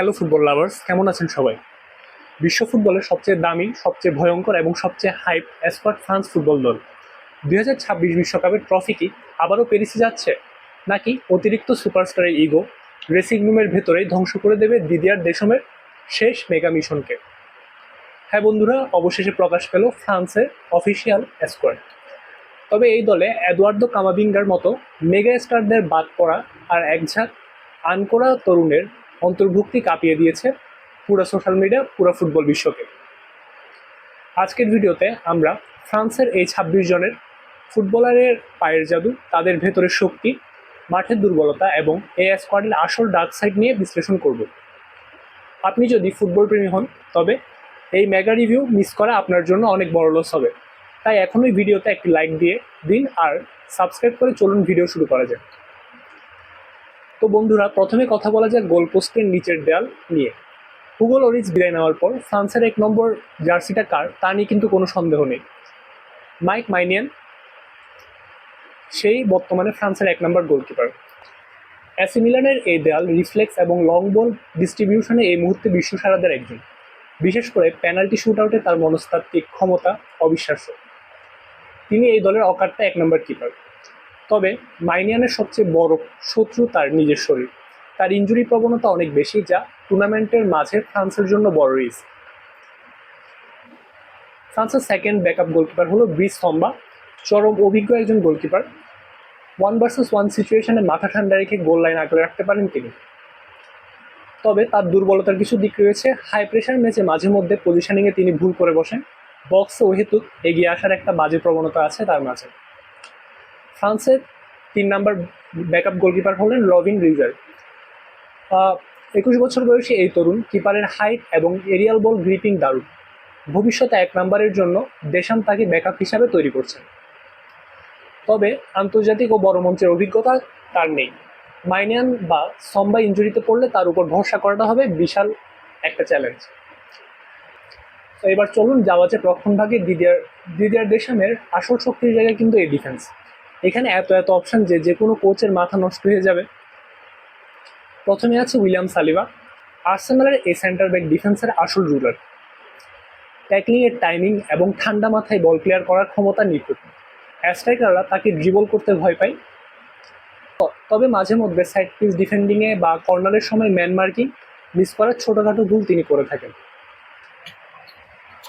Hello football lovers, কেমন আছেন সবাই? বিশ্ব ফুটবলের সবচেয়ে দামি, সবচেয়ে ভয়ঙ্কর এবং সবচেয়ে হাইপ স্কোয়াড ফ্রান্স ফুটবল দল 2026 বিশ্বকাপের ট্রফি কি আবারও পেরিসে যাচ্ছে, নাকি অতিরিক্ত সুপারস্টারের ইগো ড্রেসিং রুমের ভেতরেই ধ্বংস করে দেবে দিদিয়ার দেশমের শেষ মেগা মিশনকে? হ্যাঁ বন্ধুরা, অবশেষে প্রকাশ পেল ফ্রান্সের অফিসিয়াল স্কোয়াড। তবে এই দলে এদুয়ার্দো কামাভিঙ্গার মতো মেগা স্টারদের বাদ পড়া আর একঝাঁক আনকোড়া তরুণের অন্তর্ভুক্তি কাঁপিয়ে দিয়েছে পুরো সোশ্যাল মিডিয়া, পুরো ফুটবল বিশ্বকে। আজকের ভিডিওতে আমরা ফ্রান্সের এই 26 জনের ফুটবলারের পায়ের জাদু, তাদের ভেতরের শক্তি, মাঠের দুর্বলতা এবং এই স্কোয়াডের আসল ডার্ক সাইড নিয়ে বিশ্লেষণ করব। আপনি যদি ফুটবল প্রেমী হন, তবে এই মেগা রিভিউ মিস করা আপনার জন্য অনেক বড় লস হবে। তাই এখনই ভিডিওতে একটি লাইক দিয়ে দিন আর সাবস্ক্রাইব করে চলুন ভিডিও শুরু করা যায়। তো বন্ধুরা, প্রথমে কথা বলা যাক গোলপোস্টের নিচের দেয়াল নিয়ে। হুগো লরিস বিদায় নেওয়ার পর ফ্রান্সের 1 নম্বর জার্সিটা কার তা নিয়ে কিন্তু কোনো সন্দেহ নেই। মাইক মাইনিয়ান সেই বর্তমানে ফ্রান্সের 1 নম্বর গোলকিপার। এসি মিলানের এই দেয়াল রিফ্লেক্স এবং লং বল ডিস্ট্রিবিউশনে এই মুহূর্তে বিশ্বসেরাদের একজন। বিশেষ করে পেনাল্টি শুট আউটে তার মনস্তাত্ত্বিক ক্ষমতা অবিশ্বাস্য। তিনি এই দলের অকাট্য 1 নম্বর কিপার। তবে মাইনিয়ানের সবচেয়ে বড় শত্রু তার নিজের শরীর। তার ইনজুরি প্রবণতা অনেক বেশি, যা টুর্নামেন্টের মাঝে ফ্রান্সের জন্য বড় রিস্ক। ফ্রান্সের সেকেন্ড ব্যাকআপ গোলকিপার হলো ব্রিস সম্বা, চরম অভিজ্ঞ একজন গোলকিপার। 1 ভার্সেস 1 সিচুয়েশনে মাথা ঠান্ডা রেখে গোল লাইন আগলে রাখতে পারেন তিনি। তবে তার দুর্বলতার কিছু দিক রয়েছে। হাই প্রেশার ম্যাচে মাঝে মধ্যে পজিশনিংয়ে তিনি ভুল করে বসেন। বক্সে অহেতুক এগিয়ে আসার একটা বাজে প্রবণতা আছে তার মাঝে। ফ্রান্সের 3 নম্বর ব্যাকআপ গোলকিপার হলেন রবিন রিজার। 21 বছর বয়সী এই তরুণ কিপারের হাইট এবং এরিয়াল বল গ্রিপিং দারুণ। ভবিষ্যতে 1 নম্বরের জন্য দেশাম তাকে ব্যাকআপ হিসাবে তৈরি করছেন। তবে আন্তর্জাতিক ও বড় মঞ্চের অভিজ্ঞতা তার নেই। মাইনিয়ান বা সম্বা ইনজুরিতে পড়লে তার উপর ভরসা করাটা হবে বিশাল একটা চ্যালেঞ্জ। তো এবার চলুন যাওয়া যায় রক্ষণভাগে দিদিয়ার দেশামের আসল শক্তির জায়গায় কিন্তু এই ডিফেন্স। এখানে এত অপশন যে কোনো কোচের মাথা নষ্ট হয়ে যাবে। প্রথমে আছে উইলিয়াম সালিবা, আর্সেনালের এই সেন্টার ব্যাক ডিফেন্সের আসল রুলার। ট্যাকলিংয়ের টাইমিং এবং ঠান্ডা মাথায় বল ক্লিয়ার করার ক্ষমতা নিখুঁত। স্ট্রাইকাররা তাকে ড্রিবল করতে ভয় পায়। তবে মাঝে মধ্যে সাইড পিস ডিফেন্ডিংয়ে বা কর্নারের সময় ম্যান মার্কিং মিস করার ছোটোখাটো ভুল তিনি করে থাকেন।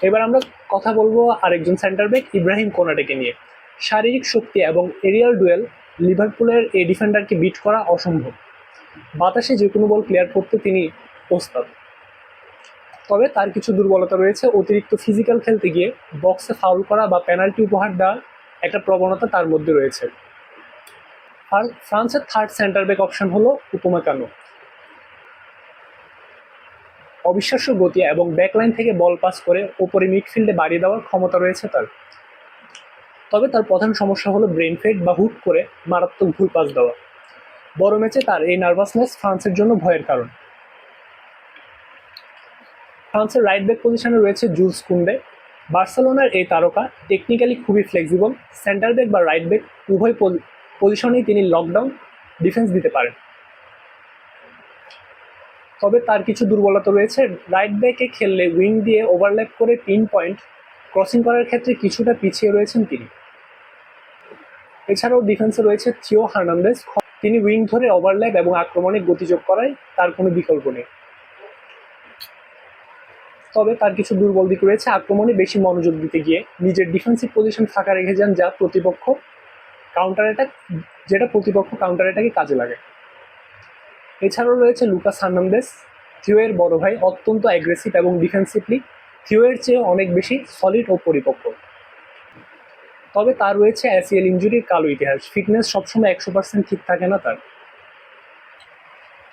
এবার আমরা কথা বলবো আরেকজন সেন্টার ব্যাক ইব্রাহিম কোনাটেকে নিয়ে। শারীরিক শক্তি এবং এরিয়াল ডুয়েল লিভারপুলের এই ডিফেন্ডারকে বিট করা অসম্ভব। বাতাসে যে কোনো বল ক্লিয়ার করতে তিনি ওস্তাদ। তবে তার কিছু দুর্বলতা রয়েছে। অতিরিক্ত ফিজিক্যাল খেলতে গিয়ে বক্সে ফাউল করা বা পেনাল্টি উপহার দেওয়ার একটা প্রবণতা তার মধ্যে রয়েছে। আর ফ্রান্সের থার্ড সেন্টার ব্যাক অপশন হলো উপমেকানো। অবিশ্বাস্য গতি এবং ব্যাকলাইন থেকে বল পাস করে ওপরে মিডফিল্ডে বাড়িয়ে দেওয়ার ক্ষমতা রয়েছে তার। তবে তার প্রধান সমস্যা হলো ব্রেন ফেড বা হুট করে মারাত্মক ভুল পাস দেওয়া। বড় ম্যাচে তার এই নার্ভাসনেস ফ্রান্সের জন্য ভয়ের কারণ। ফ্রান্সের রাইট ব্যাক পজিশনে রয়েছে জুলস কুন্ডে। বার্সেলোনার এই তারকা টেকনিক্যালি খুবই ফ্লেক্সিবল। সেন্টার ব্যাক বা রাইট ব্যাক উভয় পজিশনেই তিনি লকডাউন ডিফেন্স দিতে পারেন। তবে তার কিছু দুর্বলতা রয়েছে। রাইট ব্যাকে খেললে উইং দিয়ে ওভারল্যাপ করে পিন পয়েন্ট ক্রসিং করার ক্ষেত্রে কিছুটা পিছিয়ে রয়েছেন তিনি। এছাড়াও ডিফেন্সে রয়েছে থিও হার্নান্দেজ। তিনি উইং ধরে ওভারল্যাপ এবং আক্রমণে গতি যোগ করায় তার কোনো বিকল্প নেই। তবে তার কিছু দুর্বল দিক রয়েছে। আক্রমণে বেশি মনোযোগ দিতে গিয়ে নিজের ডিফেন্সিভ পজিশন ফাঁকা রেখে যান, যা প্রতিপক্ষ কাউন্টার অ্যাটাকে কাজে লাগে। এছাড়াও রয়েছে লুকাস হার্নান্দেজ, থিওয়ের বড় ভাই, অত্যন্ত অ্যাগ্রেসিভ এবং ডিফেন্সিভলি থিওয়ের চেয়ে অনেক বেশি সলিড ও পরিপক্ক। তবে তার রয়েছে অ্যাসিএল ইনজুরির কালো ইতিহাস। ফিটনেস সবসময় 100% ঠিক থাকে না তার।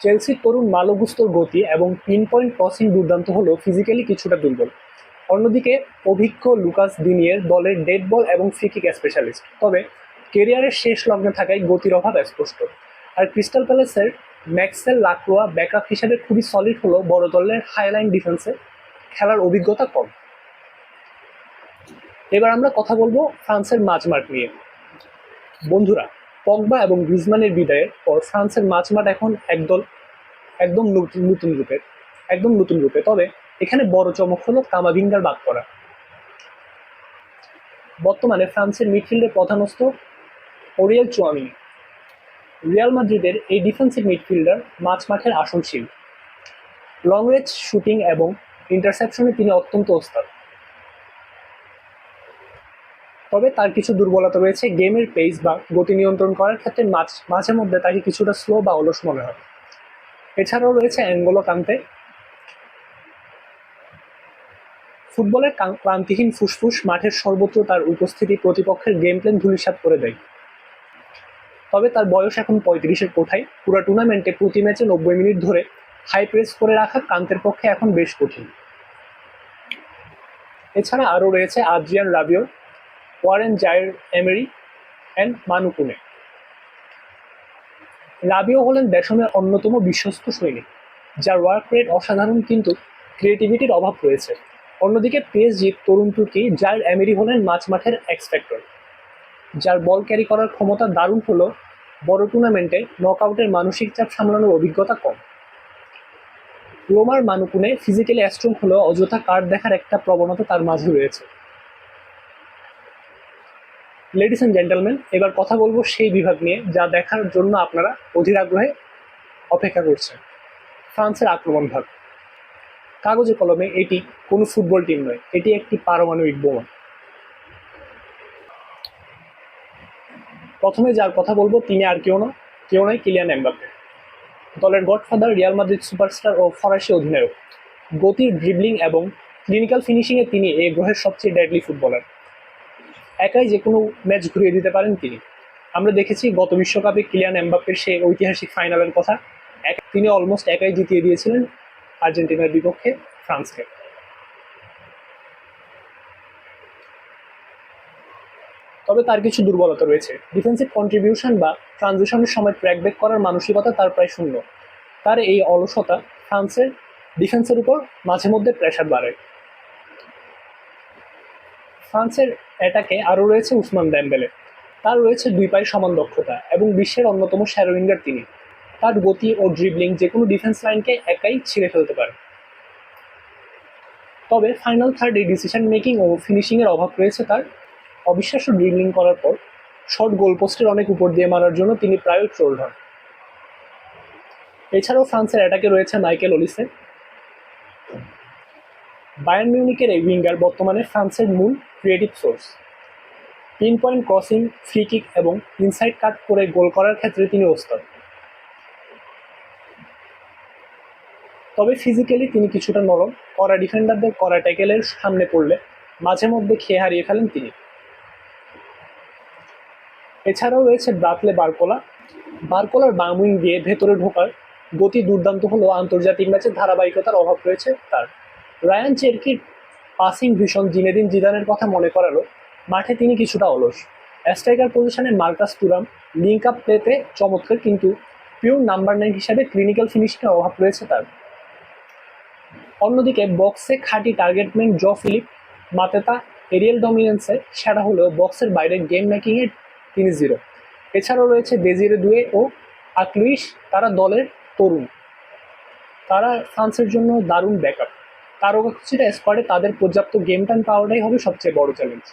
চেলসির তরুণ মালো গুস্তোর গতি এবং পিন পয়েন্ট ক্রসিং দুর্দান্ত হলেও ফিজিক্যালি কিছুটা দুর্বল। অন্যদিকে অভিজ্ঞ লুকাস দিনিয়ের দলের ডেড বল এবং ফ্রি-কিক স্পেশালিস্ট। তবে কেরিয়ারের শেষ লগ্নে থাকায় গতির অভাব স্পষ্ট। আর ক্রিস্টাল প্যালেসের ম্যাক্সেল লাক্রোয়া ব্যাকআপ হিসেবে খুবই সলিড হলেও বড় দলের হাইলাইন ডিফেন্সে খেলার অভিজ্ঞতা কম। এবার আমরা কথা বলবো ফ্রান্সের মাঝমাঠ নিয়ে। বন্ধুরা, পগবা এবং গ্রিজমানের বিদায়ের পর ফ্রান্সের মাঝমাঠ এখন একদম নতুন রূপের। একদম নতুন রূপে। তবে এখানে বড় চমক হলো কামাভিঙ্গার বাদ পড়া। বর্তমানে ফ্রান্সের মিডফিল্ডের প্রধান অস্ত্র ওরিয়েল চুয়ামিনি। রিয়াল মাদ্রিদের এই ডিফেন্সিভ মিডফিল্ডার মাঝমাঠের আসল শিল্ড। লং রেঞ্জ শুটিং এবং ইন্টারসেপশনে তিনি অত্যন্ত ওস্তাদ। তবে তার কিছু দুর্বলতা রয়েছে। গেমের পেস বা গতি নিয়ন্ত্রণ করার ক্ষেত্রে মাঝে মধ্যে তাকে কিছুটা স্লো বা অলস মনে হয়। এছাড়াও রয়েছে অ্যাঙ্গোলো কান্তে। ফুটবলের ক্লান্তিহীন ফুসফুস, মাঠের সর্বত্র তার উপস্থিতি প্রতিপক্ষের গেম প্ল্যান ধূলিসাৎ করে দেয়। তবে তার বয়স এখন 35-এর কোঠায়। পুরো টুর্নামেন্টে প্রতি ম্যাচে 90 মিনিট ধরে হাই প্রেস করে রাখা কান্তের পক্ষে এখন বেশ কঠিন। এছাড়া আরও রয়েছে আদ্রিয়ান রাবিও, ওয়ারেন জায়ের এমেরি অ্যান্ড মানু কুনে। রাবিও হলেন দেশমের অন্যতম বিশ্বস্ত সৈনিক, যার ওয়ার্ক রেট অসাধারণ কিন্তু ক্রিয়েটিভিটির অভাব রয়েছে। অন্যদিকে পিএসজির তরুণ তুর্কি জায়ের এমেরি হলেন মাঝমাঠের এক্সপেক্টর, যার বল ক্যারি করার ক্ষমতা দারুণ হলেও বড় টুর্নামেন্টে নকআউটের মানসিক চাপ সামলানোর অভিজ্ঞতা কম। রোমার মানুকুনে ফিজিক্যালি স্ট্রং হলেও অযথা কার্ড দেখার একটা প্রবণতা তার মাঝে রয়েছে। লেডিস অ্যান্ড জেন্টলম্যান, এবার কথা বলবো সেই বিভাগ নিয়ে যা দেখার জন্য আপনারা অধীর আগ্রহে অপেক্ষা করছেন। ফ্রান্সের আক্রমণ ভাগ। কাগজে কলমে এটি কোনো ফুটবল টিম নয়, এটি একটি পারমাণবিক বোমা। প্রথমে যার কথা বলবো তিনি আর কেউ নয় কিলিয়ান এমবাপ্পে। দলের গডফাদার, রিয়াল মাদ্রিদ সুপারস্টার ও ফরাসি অধিনায়ক। গতির, ড্রিবলিং এবং ক্লিনিক্যাল ফিনিশিংয়ে তিনি এই গ্রহের সবচেয়ে ডেডলি ফুটবলার। একাই যে কোনো ম্যাচ ঘুরিয়ে দিতে পারেন তিনি। আমরা দেখেছি গত বিশ্বকাপে কিলিয়ান এমবাপ্পের সেই ঐতিহাসিক ফাইনালের কথা। তিনি অলমোস্ট একাই জিতিয়ে দিয়েছিলেন আর্জেন্টিনার বিপক্ষে ফ্রান্সকে। তবে তার কিছু দুর্বলতা রয়েছে। ডিফেন্সিভ কন্ট্রিবিউশন বা ট্রানজিশনের সময় ট্র্যাক ব্যাক করার মানসিকতা তার প্রায় শূন্য। তার এই অলসতা ফ্রান্সের ডিফেন্সের উপর মাঝে মধ্যে প্রেশার বাড়ায়। ফ্রান্সের অ্যাটাকে আরও রয়েছে উসমান দেমবেলে। তার রয়েছে দুই পায়ে সমান দক্ষতা এবং বিশ্বের অন্যতম শ্যাডো উইঙ্গার তিনি। তার গতি ও ড্রিবলিং যে কোনো ডিফেন্স লাইনকে একাই ছিঁড়ে ফেলতে পারে। তবে ফাইনাল থার্ডে ডিসিশন মেকিং ও ফিনিশিংয়ের অভাব রয়েছে তার। অবিশ্বাস্য ড্রিবলিং করার পর শর্ট গোল পোস্টের অনেক উপর দিয়ে মারার জন্য তিনি প্রায়ই ট্রোলড হন। এছাড়াও ফ্রান্সের অ্যাটাকে রয়েছে মাইকেল ওলিসে। বায়ার্ন মিউনিকের এই উইঙ্গার বর্তমানে ফ্রান্সের মূল creative source. Pin point crossing, free kick এবং ইনসাইড কাট করে গোল করার ক্ষেত্রে তিনি ওস্তাদ। তবে ফিজিক্যালি তিনি কিছুটা নরম, কড়া ডিফেন্ডারদের কড়া ট্যাকেলের সামনে পড়লে মাঝে মধ্যে খেয়ে হারিয়ে ফেলেন তিনি। এছাড়াও রয়েছে ব্রাতলে বারকোলার বাম উইং দিয়ে ভেতরে ঢোকার গতি দুর্দান্ত হলেও আন্তর্জাতিক ম্যাচে ধারাবাহিকতার অভাব রয়েছে তার। রায়ান চেরকির পাসিং ভীষণ জিনেদিন জিদানের কথা মনে করালো মাঠে তিনি কিছুটা অলস। স্ট্রাইকার পজিশনে মার্কাস তুরাম লিঙ্ক আপ প্লেতে চমৎকার, কিন্তু পিওর নাম্বার 9 হিসাবে ক্লিনিক্যাল ফিনিশিংয়ের অভাব রয়েছে তার। অন্যদিকে বক্সে খাঁটি টার্গেটম্যান ফিলিপ মাতেতা এরিয়াল ডমিনেন্সে সেরা হলেও বক্সের বাইরে গেম মেকিংয়ে তিনি জিরো। এছাড়াও রয়েছে দেজিরে দুয়ে ও আকলুইশ, তারা দলের তরুণ, তারা ফ্রান্সের জন্য দারুণ ব্যাকআপ। তারকাখচিত স্কোয়াডে তাদের পর্যাপ্ত গেম টাইম পাওয়াটাই হবে সবচেয়ে বড় চ্যালেঞ্জ।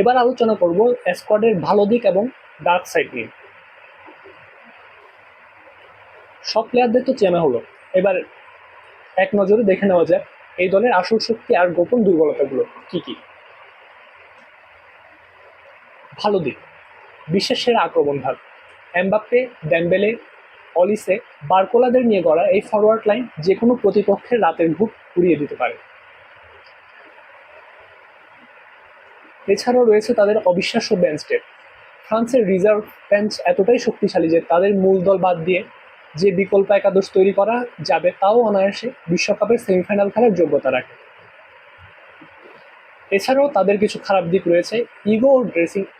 এবার আলোচনা করব স্কোয়াডের ভালো দিক এবং ডার্ক সাইড নিয়ে। সব প্লেয়ারদের তো চেনা হলো, এবার এক নজরে দেখে নেওয়া যায় এই দলের আসল শক্তি আর গোপন দুর্বলতাগুলো কি কি। ভালো দিক: বিশ্বের সেরা আক্রমণ ভাগ। এমবাপ্পে, ডেমবেলে, অলিসে, বারকোলাদের নিয়ে গড়া এই ফরওয়ার্ড লাইন যে কোনো প্রতিপক্ষের রাতের ঘুম উড়িয়ে দিতে পারে। এছাড়াও রয়েছে তাদের অবিশ্বাস্য বেঞ্চ ডেপথ। ফ্রান্সের রিজার্ভ বেঞ্চ এতটাই শক্তিশালী যে তাদের মূল দল বাদ দিয়ে যে বিকল্প একাদশ তৈরি করা যাবে তাও অনায়াসে বিশ্বকাপের সেমিফাইনাল খেলার যোগ্যতা রাখে। এছাড়াও তাদের কিছু খারাপ দিক রয়েছে।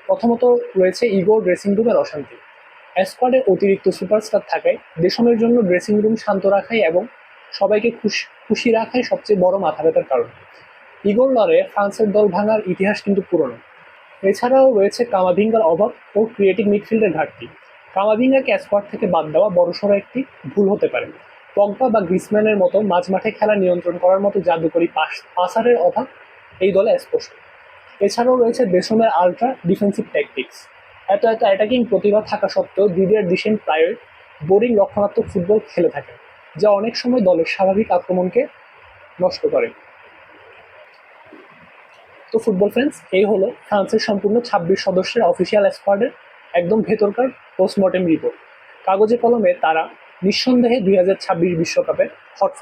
প্রথমত রয়েছে ইগো ড্রেসিং রুমের অশান্তি। স্কোয়াডে অতিরিক্ত সুপারস্টার থাকায় দেশমের জন্য ড্রেসিং রুম শান্ত রাখাই এবং সবাইকে খুশি রাখাই সবচেয়ে বড় মাথা ব্যথার কারণ। ইগোর লড়ে ফ্রান্সের দল ভাঙার ইতিহাস কিন্তু পুরনো। এছাড়াও রয়েছে কামাভিঙ্গার অভাব ও ক্রিয়েটিভ মিডফিল্ডের ঘাটতি। কামাভিঙ্গাকে স্কোয়াড থেকে বাদ দেওয়া বড়সড় একটি ভুল হতে পারে। পগবা বা গ্রিজম্যানের মতো মাঝমাঠে খেলা নিয়ন্ত্রণ করার মতো জাদুকরী পাসারের অভাব এই দলে স্পষ্ট। এছাড়াও রয়েছে দেশমের আলট্রা ডিফেন্সিভ ট্যাকটিক্স। এত অ্যাটাকিং প্রতিভা থাকা সত্ত্বেও দিদিয়ার দিশেম প্রায়ই বোরিং রক্ষণাত্মক ফুটবল খেলে থাকেন, যা অনেক সময় দলের স্বাভাবিক আক্রমণকে নষ্ট করে। তো ফুটবল ফ্রেন্ডস, এই হলো ফ্রান্সের সম্পূর্ণ ২৬ সদস্যের অফিসিয়াল স্কোয়াডের একদম ভেতরকার পোস্টমর্টেম রিপোর্ট। কাগজে কলমে তারা নিঃসন্দেহে ২০২৬ বিশ্বকাপের হট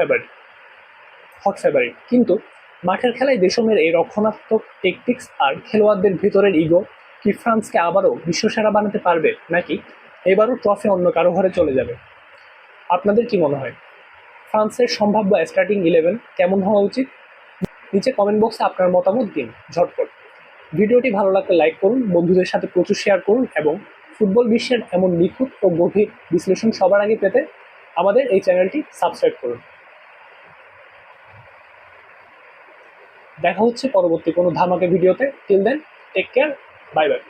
ফেভারিট, কিন্তু মাঠের খেলায় দেশমের এই রক্ষণাত্মক টেকটিক্স আর খেলোয়াড়দের ভেতরের ইগো কি ফ্রান্সকে আবারও বিশ্বসেরা বানাতে পারবে, নাকি এবারও ট্রফি অন্য কারো ঘরে চলে যাবে? আপনাদের কি মনে হয় ফ্রান্সের সম্ভাব্য স্টার্টিং 11 কেমন হওয়া উচিত? নিচে কমেন্ট বক্সে আপনার মতামত দিন ঝটপট। ভিডিওটি ভালো লাগলে লাইক করুন, বন্ধুদের সাথে প্রচুর শেয়ার করুন এবং ফুটবল বিশ্বের এমন নিখুঁত ও গভীর বিশ্লেষণ সবার আগে পেতে আমাদের এই চ্যানেলটি সাবস্ক্রাইব করুন। দেখা হচ্ছে পরবর্তী কোনো ধামাকা ভিডিওতে। Till then, take care, bye by.